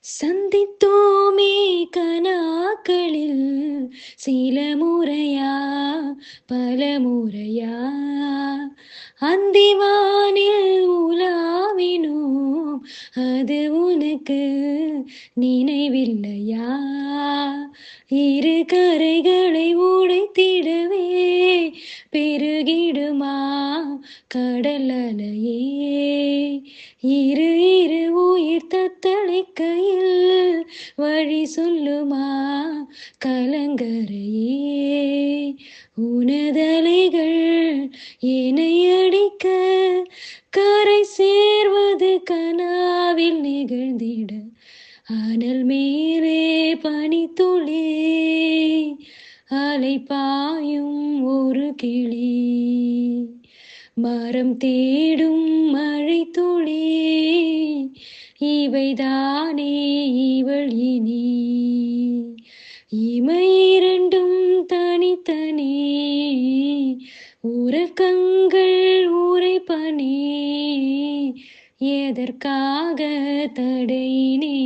சந்தித்தோமே கனாக்களில் சில முறையா பல முறையா அந்திவானில் உலாவினோம் அது உனக்கு நினைவில்லையா? இரு கரைகளை உடைத்திடவே பெருகிடுமா கடல் அலையே? இரு இரு உயிர் தத்தளிக்கையில் வழி சொல்லுமா கலங்கரையே? உனதலைகள் என்னை அடிக்க கரை சேர்வது கனாவில் நிகழ்ந்திட அனல் மேலே பனித்துளி அலை பாயும் ஒரு கிளி மரம் தேடும் மழை துளி இவைதானே இவள் இனி இமை இரண்டும் தனித்தனி உறக்கங்கள் உரைப்பனி எதற்காக தடையினே?